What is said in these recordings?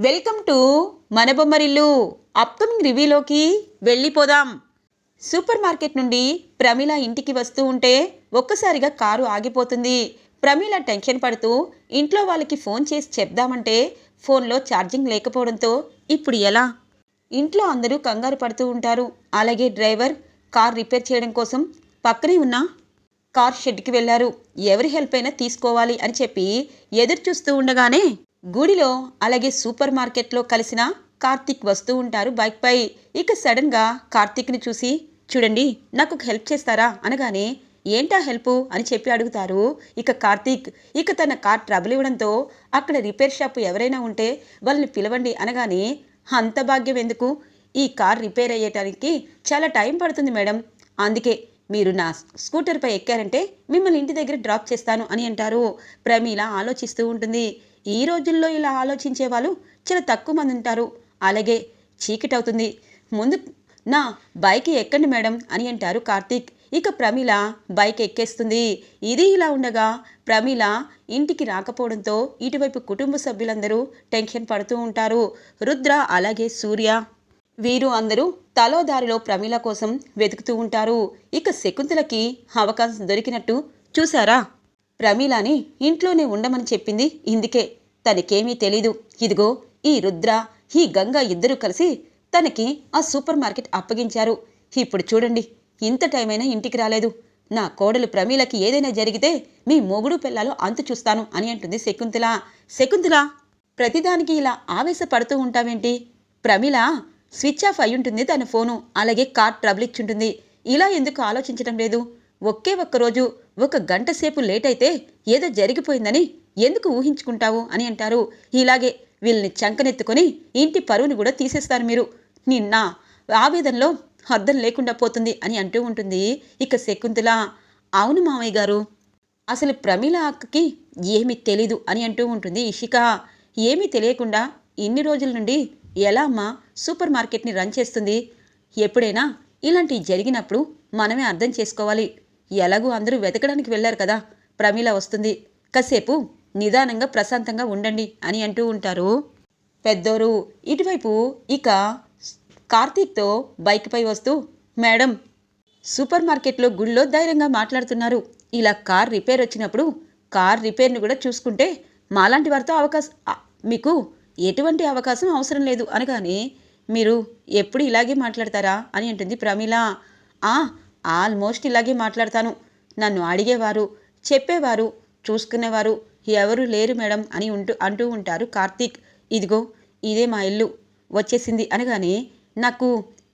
Welcome to మన Bommarillu. Upcoming రివ్యూలోకి వెళ్ళిపోదాం. Super market నుండి ప్రమీల ఇంటికి వస్తూ ఉంటే ఒక్కసారిగా కారు ఆగిపోతుంది. ప్రమీల టెన్షన్ పడుతూ ఇంట్లో వాళ్ళకి ఫోన్ చేసి చెప్దామంటే ఫోన్లో ఛార్జింగ్ లేకపోవడంతో ఇప్పుడు ఎలా? ఇంట్లో అందరూ కంగారు పడుతూ ఉంటారు. అలాగే డ్రైవర్ కార్ రిపేర్ చేయడం కోసం పక్కనే ఉన్న కార్ షెడ్కి వెళ్ళారు. ఎవరి హెల్ప్ అయినా తీసుకోవాలి అని చెప్పి ఎదురు చూస్తూ ఉండగానే గుడిలో అలాగే సూపర్ మార్కెట్లో కలిసిన కార్తీక్ వస్తూ ఉంటారు బైక్ పై. ఇక సడన్గా కార్తీక్ని చూసి, చూడండి నాకు ఒక హెల్ప్ చేస్తారా అనగానే, ఏంటా హెల్ప్ అని చెప్పి అడుగుతారు. ఇక కార్తీక్ తన కార్ ట్రబుల్ ఇవ్వడంతో అక్కడ రిపేర్ షాప్ ఎవరైనా ఉంటే వాళ్ళని పిలవండి అనగానే, అంత భాగ్యం ఎందుకు, ఈ కార్ రిపేర్ అయ్యేటానికి చాలా టైం పడుతుంది మేడం, అందుకే మీరు నా స్కూటర్పై ఎక్కారంటే మిమ్మల్ని ఇంటి దగ్గర డ్రాప్ చేస్తాను అని అంటారు. ప్రమీల ఆలోచిస్తూ ఉంటుంది. ఈ రోజుల్లో ఇలా ఆలోచించే వాళ్ళు చాలా తక్కువ మంది ఉంటారు. అలాగే చీకటి అవుతుంది, ముందు నా బైక్ ఎక్కండి మేడం అని అంటారు కార్తీక్. ఇక ప్రమీల బైక్ ఎక్కేస్తుంది. ఇది ఇలా ఉండగా ప్రమీల ఇంటికి రాకపోవడంతో ఇటువైపు కుటుంబ సభ్యులందరూ టెన్షన్ పడుతూ ఉంటారు. రుద్ర అలాగే సూర్య వీరు అందరూ తలో దారిలో ప్రమీల కోసం వెతుకుతూ ఉంటారు. ఇక శకుంతలకి అవకాశం దొరికినట్టు, చూసారా ప్రమీలాని ఇంట్లోనే ఉండమని చెప్పింది ఇందుకే, తనకేమీ తెలీదు, ఇదిగో ఈ రుద్ర ఈ గంగ ఇద్దరూ కలిసి తనకి ఆ సూపర్ మార్కెట్ అప్పగించారు. ఇప్పుడు చూడండి ఇంత టైం అయినా ఇంటికి రాలేదు, నా కోడలు ప్రమీలకి ఏదైనా జరిగితే మీ మొగుడు పిల్లలు అంతు చూస్తాను అని అంటుంది శకుంతల. శకుంతల ప్రతిదానికి ఇలా ఆవేశపడుతూ ఉంటావేంటి? ప్రమీల స్విచ్ ఆఫ్ అయి ఉంటుంది తన ఫోను, అలాగే కార్ ట్రబుల్ ఇచ్చుంటుంది, ఇలా ఎందుకు ఆలోచించడం లేదు? ఒకే ఒక్కరోజు 1 గంట సేపు లేట్ అయితే ఏదో జరిగిపోయిందని ఎందుకు ఊహించుకుంటావు అని అంటారు. ఇలాగే వీళ్ళని చంకనెత్తుకొని ఇంటి పరువుని కూడా తీసేస్తారు మీరు, నిన్న ఆవేదనలో అర్థం లేకుండా పోతుంది అని అంటూ ఉంటుంది. ఇక శకుంతల, అవును మామయ్య గారు, అసలు ప్రమీల అక్కకి ఏమీ తెలీదు అని అంటూ ఉంటుంది ఇషిక. ఏమీ తెలియకుండా ఇన్ని రోజుల నుండి ఎలా అమ్మా సూపర్ మార్కెట్ని రన్ చేస్తుంది? ఎప్పుడైనా ఇలాంటివి జరిగినప్పుడు మనమే అర్థం చేసుకోవాలి. ఎలాగూ అందరూ వెతకడానికి వెళ్ళారు కదా, ప్రమీల వస్తుంది, కాసేపు నిదానంగా ప్రశాంతంగా ఉండండి అని అంటూ ఉంటారు పెద్దోరు. ఇటువైపు ఇక కార్తీక్తో బైక్పై వస్తూ, మేడం సూపర్ మార్కెట్లో గుళ్ళో ధైర్యంగా మాట్లాడుతున్నారు, ఇలా కార్ రిపేర్ వచ్చినప్పుడు కార్ రిపేర్ని కూడా చూసుకుంటే మాలాంటి వారితో మీకు ఎటువంటి అవకాశం అవసరం లేదు అనగానే, మీరు ఎప్పుడు ఇలాగే మాట్లాడతారా అని అంటుంది ప్రమీల. ఆల్మోస్ట్ ఇలాగే మాట్లాడతాను, నన్ను అడిగేవారు చెప్పేవారు చూసుకునేవారు ఎవరు లేరు మేడం అని అంటూ ఉంటారు కార్తీక్. ఇదిగో ఇదే మా ఇల్లు వచ్చేసింది అనగానే, నాకు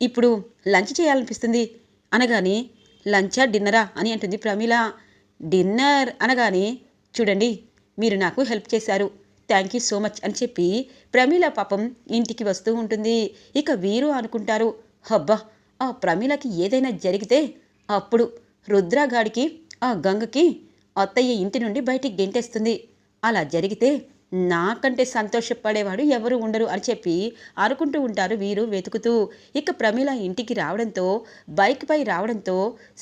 ఇప్పుడు లంచ్ చేయాలనిపిస్తుంది అనగానే, లంచా డిన్నరా అని అంటుంది ప్రమీల. డిన్నర్ అనగానే, చూడండి మీరు నాకు హెల్ప్ చేశారు, థ్యాంక్ యూ సో మచ్ అని చెప్పి ప్రమీల పాపం ఇంటికి వస్తూ ఉంటుంది. ఇక వీరు అనుకుంటారు, హబ్బా ఆ ప్రమీలకి ఏదైనా జరిగితే అప్పుడు రుద్రగాడికి ఆ గంగకి అత్తయ్య ఇంటి నుండి బయటికి గెంటేస్తుంది, అలా జరిగితే నాకంటే సంతోషపడేవాడు ఎవరు ఉండరు అని చెప్పి అనుకుంటూ ఉంటారు వీరు వెతుకుతూ. ఇక ప్రమీల ఇంటికి రావడంతో బైక్పై రావడంతో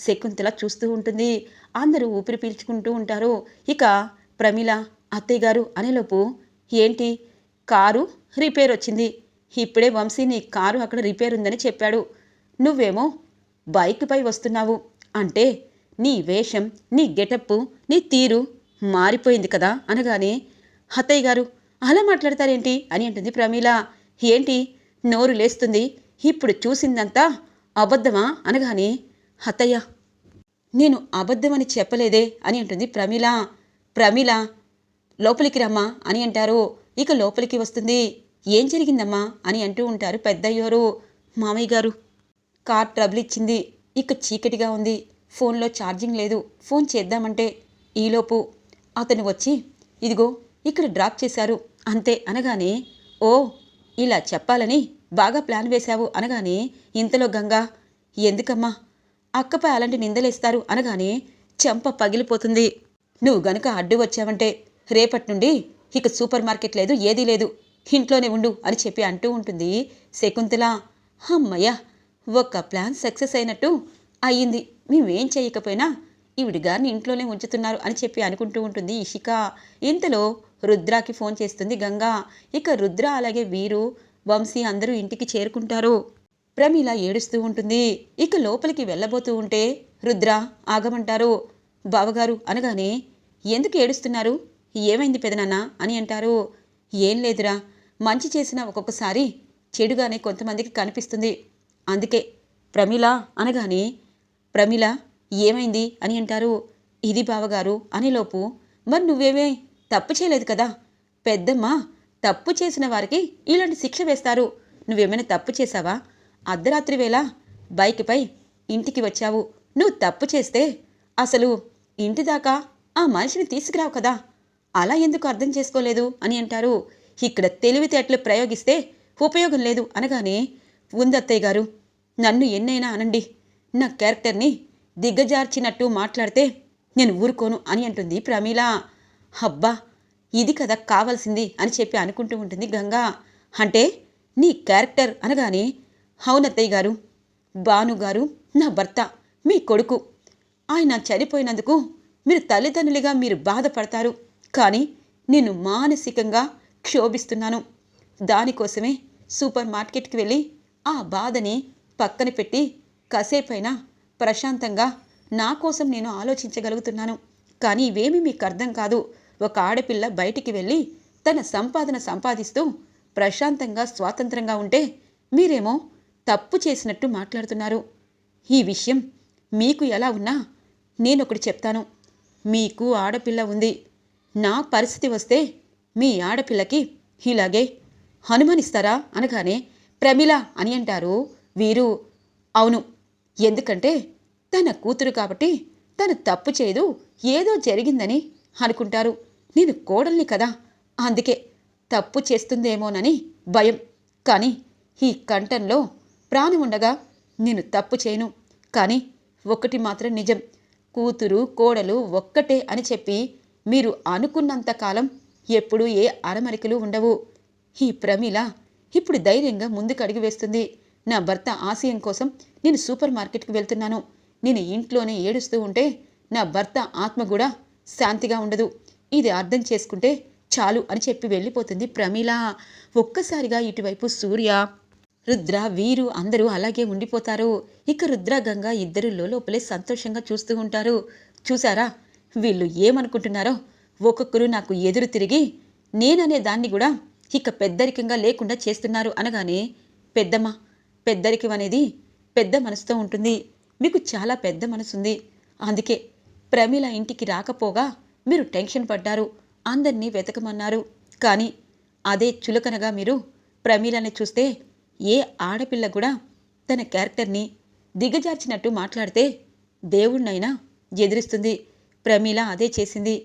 శకుంతల చూస్తూ ఉంటుంది. అందరూ ఊపిరి పీల్చుకుంటూ ఉంటారు. ఇక ప్రమీల అత్తయ్య గారు అనేలోపు, ఏంటి కారు రిపేర్ వచ్చింది, ఇప్పుడే వంశీ నీ కారు అక్కడ రిపేర్ ఉందని చెప్పాడు, నువ్వేమో బైక్పై వస్తున్నావు అంటే నీ వేషం నీ గెటప్పు నీ తీరు మారిపోయింది కదా అనగానే, అత్తయ్య గారు అలా మాట్లాడతారేంటి అని అంటుంది ప్రమీల. ఏంటి నోరు లేస్తుంది, ఇప్పుడు చూసిందంతా అబద్ధమా అనగానే, అత్తయ్య నేను అబద్ధమని చెప్పలేదే అని అంటుంది ప్రమీల. ప్రమీల లోపలికి రమ్మా అని అంటారు. ఇక లోపలికి వస్తుంది. ఏం జరిగిందమ్మా అని అంటూ ఉంటారు పెద్దయ్యోరు. మామయ్య గారు కార్ ట్రబుల్ ఇచ్చింది, ఇక చీకటిగా ఉంది, ఫోన్లో ఛార్జింగ్ లేదు, ఫోన్ చేద్దామంటే ఈలోపు అతను వచ్చి ఇదిగో ఇక్కడ డ్రాప్ చేశారు అంతే అనగానే, ఓ ఇలా చెప్పాలని బాగా ప్లాన్ వేశావు అనగానే, ఇంతలో గంగా, ఎందుకమ్మా అక్కపై అలాంటి నిందలేస్తారు అనగానే చెంప పగిలిపోతుంది, నువ్వు గనుక అడ్డు వచ్చావంటే రేపటి నుండి ఇక సూపర్ మార్కెట్ లేదు ఏదీ లేదు, ఇంట్లోనే ఉండు అని చెప్పి అంటూ ఉంటుంది శకుంతల. అమ్మయ్య ఒక్క ప్లాన్ సక్సెస్ అయినట్టు అయ్యింది, మేమేం చేయకపోయినా ఈవిడ గారిని ఇంట్లోనే ఉంచుతున్నారు అని చెప్పి అనుకుంటూ ఉంటుంది ఇషిక. ఇంతలో రుద్రాకి ఫోన్ చేస్తుంది గంగా. ఇక రుద్ర అలాగే వీరు, వంశీ అందరూ ఇంటికి చేరుకుంటారు. ప్రమీల ఏడుస్తూ ఉంటుంది. ఇక లోపలికి వెళ్ళబోతూ ఉంటే రుద్ర ఆగమంటారు. బావగారు అనగానే, ఎందుకు ఏడుస్తున్నారు? ఏమైంది పెదనాన్న అని అంటారు. ఏం లేదురా, మంచి చేసినా ఒక్కొక్కసారి చెడుగానే కొంతమందికి కనిపిస్తుంది, అందుకే. ప్రమీల అనగానే, ప్రమీల ఏమైంది అని అంటారు. ఇది బావగారు అనేలోపు, మరి నువ్వేమే తప్పు చేయలేదు కదా, పెద్దమ్మ తప్పు చేసిన వారికి ఇలాంటి శిక్ష వేస్తారు, నువ్వేమైనా తప్పు చేశావా? అర్ధరాత్రి వేళ బైక్పై ఇంటికి వచ్చావు, నువ్వు తప్పు చేస్తే అసలు ఇంటి దాకా ఆ మనిషిని తీసుకురావు కదా, అలా ఎందుకు అర్థం చేసుకోలేదు అని అంటారు. ఇక్కడ తెలివితేటలు ప్రయోగిస్తే ఉపయోగం లేదు అనగానే, ఉందత్తయ్య గారు, నన్ను ఎన్నైనా అనండి, నా క్యారెక్టర్ని దిగ్గజార్చినట్టు మాట్లాడితే నేను ఊరుకోను అని అంటుంది ప్రమీల. అబ్బా, ఇది కదా కావాల్సింది అని చెప్పి అనుకుంటూ ఉంటుంది గంగా. అంటే నీ క్యారెక్టర్ అనగానే, అవునత్తయ్య గారు, భానుగారు నా భర్త, మీ కొడుకు, ఆయన చనిపోయినందుకు మీరు తల్లిదండ్రులుగా మీరు బాధపడతారు, కానీ నేను మానసికంగా క్షోభిస్తున్నాను. దానికోసమే సూపర్ మార్కెట్కి వెళ్ళి ఆ బాధని పక్కన పెట్టి కాసేపైనా ప్రశాంతంగా నా కోసం నేను ఆలోచించగలుగుతున్నాను. కానీ ఇవేమీ మీకు అర్థం కాదు. ఒక ఆడపిల్ల బయటికి వెళ్ళి తన సంపాదన సంపాదిస్తూ ప్రశాంతంగా స్వాతంత్రంగా ఉంటే మీరేమో తప్పు చేసినట్టు మాట్లాడుతున్నారు. ఈ విషయం మీకు ఎలా ఉన్నా నేనొకటి చెప్తాను, మీకు ఆడపిల్ల ఉంది. నా పరిస్థితి వస్తే మీ ఆడపిల్లకి ఇలాగే అనుమానిస్తారా అనగానే, ప్రమీల అని అంటారు వీరు. అవును, ఎందుకంటే తన కూతురు కాబట్టి తను తప్పు చేయదు, ఏదో జరిగిందని అనుకుంటారు. నేను కోడల్ని కదా, అందుకే తప్పు చేస్తుందేమోనని భయం. కానీ ఈ కంఠంలో ప్రాణం ఉండగా నేను తప్పు చేయను. కానీ ఒకటి మాత్రం నిజం, కూతురు కోడలు ఒక్కటే అని చెప్పి మీరు అనుకున్నంతకాలం ఎప్పుడూ ఏ అరమరికలు ఉండవు. ఈ ప్రమీల ఇప్పుడు ధైర్యంగా ముందుకు అడుగు వేస్తుంది. నా భర్త ఆశయం కోసం నేను సూపర్ మార్కెట్కి వెళ్తున్నాను, నేను ఇంట్లోనే ఏడుస్తూ ఉంటే నా భర్త ఆత్మ కూడా శాంతిగా ఉండదు, ఇది అర్థం చేసుకుంటే చాలు అని చెప్పి వెళ్ళిపోతుంది ప్రమీల. ఒక్కసారిగా ఇటువైపు సూర్య, రుద్ర, వీరు అందరూ అలాగే ఉండిపోతారు. ఇక రుద్ర గంగా ఇద్దరు లోపలే సంతోషంగా చూస్తూ ఉంటారు. చూసారా వీళ్ళు ఏమనుకుంటున్నారో, ఒక్కొక్కరు నాకు ఎదురు తిరిగి నేననే దాన్ని కూడా ఇక పెద్దరికంగా లేకుండా చేస్తున్నారు అనగానే, పెద్దమ్మ, పెద్దరికం అనేది పెద్ద మనసుతో ఉంటుంది, మీకు చాలా పెద్ద మనసుంది, అందుకే ప్రమీల ఇంటికి రాకపోగా మీరు టెన్షన్ పడ్డారు, అందరినీ వెతకమన్నారు. కానీ అదే చులకనగా మీరు ప్రమీలని చూస్తే ఏ ఆడపిల్ల కూడా తన క్యారెక్టర్ని దిగజార్చినట్టు మాట్లాడితే దేవుణ్ణైనా ఎదిరిస్తుంది. ప్రమీల అదే చేసింది.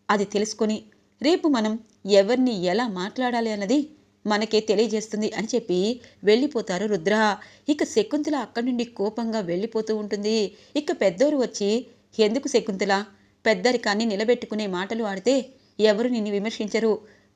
అది తెలుసుకొని రేపు మనం ఎవరిని ఎలా మాట్లాడాలి అన్నది మనకే తెలియజేస్తుంది అని చెప్పి వెళ్ళిపోతారు రుద్ర. ఇక శకుంతల అక్కడి నుండి కోపంగా వెళ్ళిపోతూ ఉంటుంది. ఇక పెద్దోరు వచ్చి, ఎందుకు శకుంతల పెద్దరికాన్ని నిలబెట్టుకునే మాటలు ఆడితే ఎవరు నిన్ను విమర్శించరు,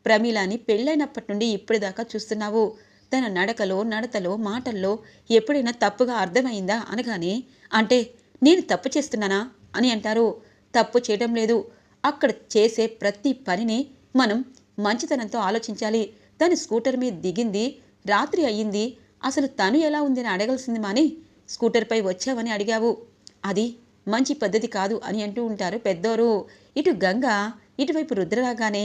ప్రమీలాని పెళ్ళైనప్పటి నుండి ఇప్పటిదాకా చూస్తున్నావు, తన నడకలో నడతలో మాటల్లో ఎప్పుడైనా తప్పుగా అర్థమైందా అనగానే, అంటే నేను తప్పు చేస్తున్నానా అని అంటారు. తప్పు చేయడం లేదు, అక్కడ చేసే ప్రతి పనిని మనం మంచితనంతో ఆలోచించాలి. తను స్కూటర్ మీద దిగింది రాత్రి అయ్యింది, అసలు తను ఎలా ఉందని అడగాల్సింది మాని స్కూటర్పై వచ్చావని అడిగావు, అది మంచి పద్ధతి కాదు అని అంటూ ఉంటారు పెద్దోరు. ఇటు గంగ ఇటువైపు రుద్ర రాగానే,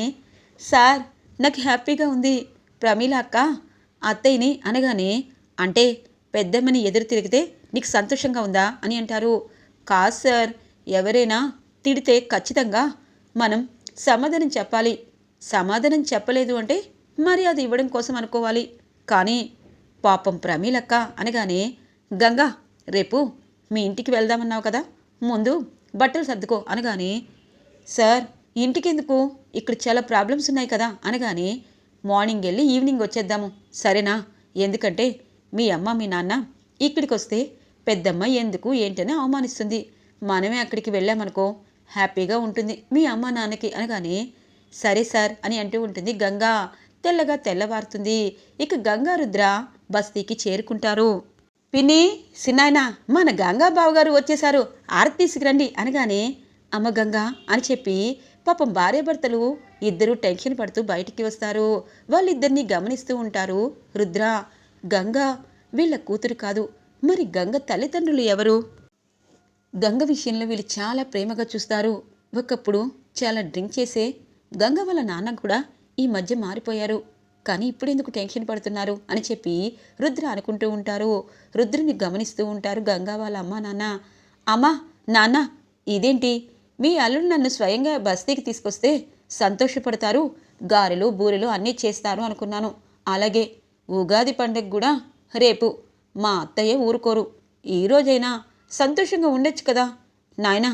సార్ నాకు హ్యాపీగా ఉంది, ప్రమీల అక్క అత్తయ్యని అనగానే, అంటే పెద్దమ్మని ఎదురు తిరిగితే నీకు సంతోషంగా ఉందా అని అంటారు. కాదు సార్, ఎవరైనా తిడితే ఖచ్చితంగా మనం సమాధానం చెప్పాలి, సమాధానం చెప్పలేదు అంటే మరి అది ఇవ్వడం కోసం అనుకోవాలి, కానీ పాపం ప్రమీలక్క అనగానే, గంగా రేపు మీ ఇంటికి వెళ్దామన్నావు కదా, ముందు బట్టలు సర్దుకో అనగానే, సార్ ఇంటికెందుకు, ఇక్కడ చాలా ప్రాబ్లమ్స్ ఉన్నాయి కదా అనగానే, మార్నింగ్ వెళ్ళి ఈవినింగ్ వచ్చేద్దాము సరేనా, ఎందుకంటే మీ అమ్మ మీ నాన్న ఇక్కడికి వస్తే పెద్దమ్మ ఎందుకు ఏంటని అవమానిస్తుంది, మనమే అక్కడికి వెళ్ళామనుకో హ్యాపీగా ఉంటుంది మీ అమ్మ నాన్నకి అనగానే, సరే సార్ అని అంటూ ఉంటుంది గంగా. తెల్లగా తెల్లవారుతుంది. ఇక గంగా రుద్ర బస్తీకి చేరుకుంటారు. పిన్ని, సిన్నాయన, మన గంగా బావగారు వచ్చేశారు, ఆరతి తీసుకురండి అనగానే అమ్మ గంగా అని చెప్పి పాపం భార్యాభర్తలు ఇద్దరూ టెన్షన్ పడుతూ బయటికి వస్తారు. వాళ్ళిద్దరినీ గమనిస్తూ ఉంటారు రుద్ర. గంగా వీళ్ళ కూతురు కాదు, మరి గంగ తల్లిదండ్రులు ఎవరు? గంగ విషయంలో వీళ్ళు చాలా ప్రేమగా చూస్తారు. ఒకప్పుడు చాలా డ్రింక్ చేసే గంగ వాళ్ళ నాన్న కూడా ఈ మధ్య మారిపోయారు. కానీ ఇప్పుడెందుకు టెన్షన్ పడుతున్నారు అని చెప్పి రుద్ర అనుకుంటూ ఉంటారు. రుద్రుని గమనిస్తూ ఉంటారు గంగా వాళ్ళ అమ్మ నాన్న. అమ్మా, నాన్న, ఇదేంటి మీ అల్లుడు నన్ను స్వయంగా బస్తీకి తీసుకొస్తే సంతోషపడతారు, గారెలు బూరెలు అన్నీ చేస్తారు అనుకున్నాను. అలాగే ఉగాది పండుగ కూడా రేపు. మా అత్తయ్య ఊరుకోరు. ఈరోజైనా సంతోషంగా ఉండొచ్చు కదా. నాయనా,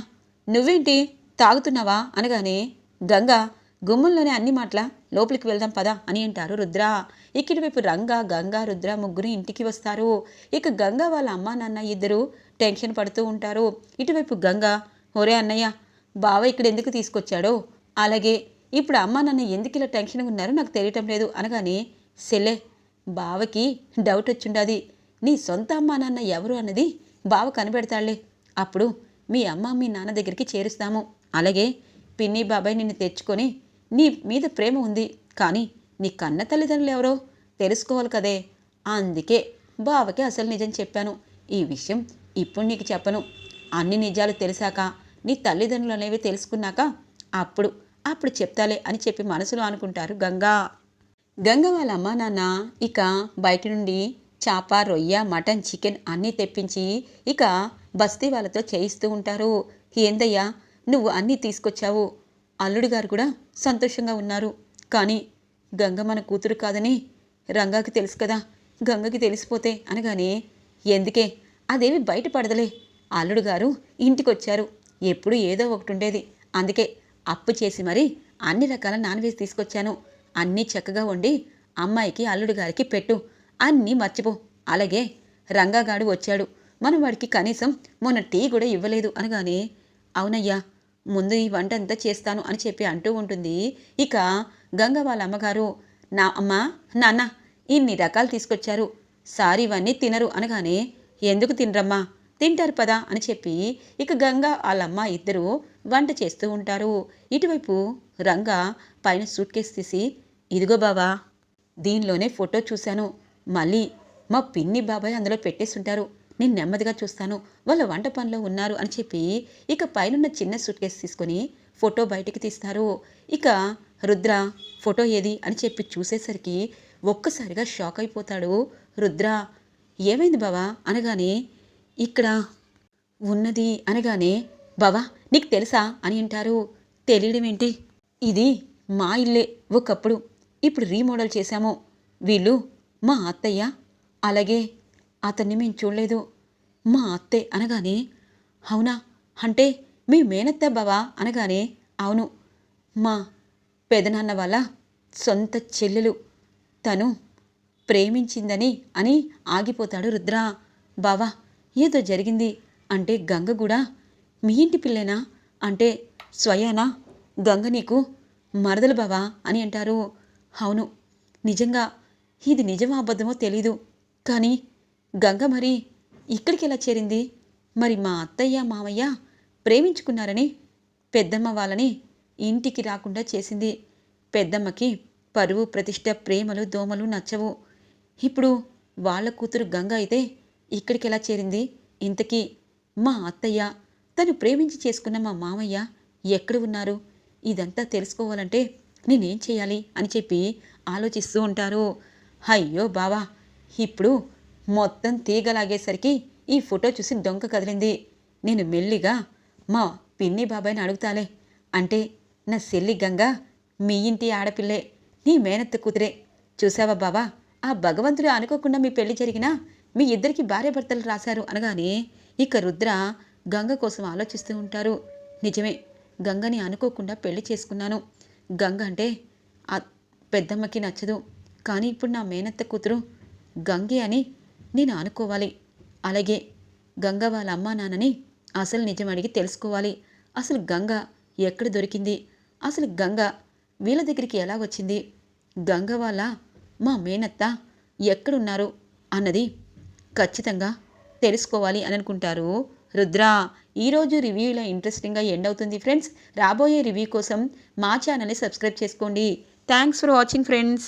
నువ్వేంటి తాగుతున్నావా అనగానే గంగా గుమ్మంలోనే అన్ని మాటల లోపలికి వెళ్దాం పదా అని అంటారు రుద్ర. ఇక్కడి వైపు రంగా, గంగా, రుద్ర ముగ్గురు ఇంటికి వస్తారు. ఇక గంగా వాళ్ళ అమ్మా నాన్న ఇద్దరు టెన్షన్ పడుతూ ఉంటారు. ఇటువైపు గంగా, ఒరే అన్నయ్య, బావ ఇక్కడ ఎందుకు తీసుకొచ్చాడో, అలాగే ఇప్పుడు అమ్మా నాన్న ఎందుకు ఇలా టెన్షన్గా ఉన్నారో నాకు తెలియటం లేదు అనగానే సెల్లే, బావకి డౌట్ వచ్చిండాది. నీ సొంత అమ్మా నాన్న ఎవరు అన్నది బావ కనిపెడతాళ్లే. అప్పుడు మీ అమ్మ మీ నాన్న దగ్గరికి చేరుస్తాము. అలాగే పిన్ని బాబాయ్ నిన్ను తెచ్చుకొని నీ మీద ప్రేమ ఉంది, కానీ నీ కన్న తల్లిదండ్రులు ఎవరో తెలుసుకోవాలి కదే. అందుకే బావకి అసలు నిజం చెప్పాను. ఈ విషయం ఇప్పుడు నీకు చెప్పను. అన్ని నిజాలు తెలిసాక, నీ తల్లిదండ్రులు అనేవి తెలుసుకున్నాక అప్పుడు చెప్తాలే అని చెప్పి మనసులో అనుకుంటారు గంగా. గంగ వాళ్ళ అమ్మా నాన్న ఇక బయట నుండి చేప, రొయ్య, మటన్, చికెన్ అన్నీ తెప్పించి ఇక బస్తీ వాళ్ళతో చేయిస్తూ ఉంటారు. ఏందయ్యా నువ్వు అన్నీ తీసుకొచ్చావు, అల్లుడు గారు కూడా సంతోషంగా ఉన్నారు. కానీ గంగ మన కూతురు కాదని రంగాకి తెలుసు కదా, గంగకి తెలిసిపోతే అనగానే ఎందుకే, అదేమి బయటపడదలే. అల్లుడు గారు ఇంటికొచ్చారు, ఎప్పుడు ఏదో ఒకటి ఉండేది. అందుకే అప్పు చేసి మరీ అన్ని రకాల నాన్ వెజ్ తీసుకొచ్చాను. అన్నీ చక్కగా వండి అమ్మాయికి అల్లుడు గారికి పెట్టు, అన్నీ మర్చిపో. అలాగే రంగాగాడు వచ్చాడు, మనం వాడికి కనీసం మొన్న టీ కూడా ఇవ్వలేదు అనగానే అవునయ్యా, ముందు ఈ వంట అంతా చేస్తాను అని చెప్పి అంటూ ఉంటుంది. ఇక గంగ వాళ్ళ అమ్మగారు, నా అమ్మ నాన్న ఇన్ని రకాలు తీసుకొచ్చారు, సారీ ఇవన్నీ తినరు అనగానే ఎందుకు తినరమ్మా, తింటారు పదా అని చెప్పి ఇక గంగ వాళ్ళమ్మ ఇద్దరు వంట చేస్తూ ఉంటారు. ఇటువైపు రంగా పైన సూట్ కేసు తీసి ఇదిగో బావా, దీనిలోనే ఫోటో చూశాను, మళ్ళీ మా పిన్ని బాబాయ్ అందులో పెట్టేస్తుంటారు, నేను నెమ్మదిగా చూస్తాను, వాళ్ళ వంట పనిలో ఉన్నారు అని చెప్పి ఇక పైనున్న చిన్న సూట్ కేసు తీసుకొని ఫోటో బయటికి తీస్తారు. ఇక రుద్ర ఫోటో ఏది అని చెప్పి చూసేసరికి ఒక్కసారిగా షాక్ అయిపోతాడు రుద్ర. ఏమైంది బావా అనగానే ఇక్కడ ఉన్నది అనగానే బావా నీకు తెలుసా అని అంటారు. తెలియడం ఏంటి, ఇది మా ఇల్లే ఒకప్పుడు, ఇప్పుడు రీమోడల్ చేశాము. వీళ్ళు మా అత్తయ్య, అలాగే అతన్ని మేము చూడలేదు, మా అత్తే అనగానే అవునా, అంటే మీ మేనత్త బావా అనగానే అవును, మా పెదనాన్న వాళ్ళ సొంత చెల్లెలు, తను ప్రేమించిందని అని ఆగిపోతాడు రుద్ర. బావా ఏదో జరిగింది అంటే గంగ కూడా మీ ఇంటి పిల్లేనా, అంటే స్వయానా గంగ నీకు మరదలు బావా అని అంటారు. అవును, నిజంగా ఇది నిజమో అబద్ధమో తెలీదు, కానీ గంగ మరి ఇక్కడికి ఎలా చేరింది? మరి మా అత్తయ్య మామయ్య ప్రేమించుకున్నారని పెద్దమ్మ వాళ్ళని ఇంటికి రాకుండా చేసింది. పెద్దమ్మకి పరువు ప్రతిష్ట, ప్రేమలు దోమలు నచ్చవు. ఇప్పుడు వాళ్ళ కూతురు గంగ అయితే ఇక్కడికి ఎలా చేరింది? ఇంతకీ మా అత్తయ్య, తను ప్రేమించి చేసుకున్న మా మామయ్య ఎక్కడ ఉన్నారు? ఇదంతా తెలుసుకోవాలంటే నేనేం చేయాలి అని చెప్పి ఆలోచిస్తూ ఉంటారు. అయ్యో బావా, ఇప్పుడు మొత్తం తీగలాగేసరికి ఈ ఫోటో చూసి డొంక కదిలింది. నేను మెల్లిగా మా పిన్ని బాబాయ్ని అడుగుతాలే, అంటే నా సెల్లి గంగ మీ ఇంటి ఆడపిల్లే, నీ మేనత్త కూతురే. చూసావా బావా, ఆ భగవంతుడు అనుకోకుండా మీ పెళ్లి జరిగినా మీ ఇద్దరికి భార్యాభర్తలు రాశారు అనగానే ఇక రుద్ర గంగ కోసం ఆలోచిస్తూ ఉంటారు. నిజమే, గంగని అనుకోకుండా పెళ్లి చేసుకున్నాను. గంగ అంటే ఆ పెద్దమ్మకి నచ్చదు, కానీ ఇప్పుడు నా మేనత్త కూతురు గంగే అని నేను అనుకోవాలి. అలాగే గంగ వాళ్ళ అమ్మా నాన్నని అసలు నిజం అడిగి తెలుసుకోవాలి. అసలు గంగ ఎక్కడ దొరికింది, అసలు గంగ వీళ్ళ దగ్గరికి ఎలా వచ్చింది, గంగ వాళ్ళ మా మేనత్త ఎక్కడున్నారు అన్నది ఖచ్చితంగా తెలుసుకోవాలి అని అనుకుంటారు రుద్ర. ఈరోజు రివ్యూ ఇలా ఇంట్రెస్టింగ్గా ఎండ్ అవుతుంది ఫ్రెండ్స్. రాబోయే రివ్యూ కోసం మా ఛానల్ని సబ్స్క్రైబ్ చేసుకోండి. Thanks for watching friends.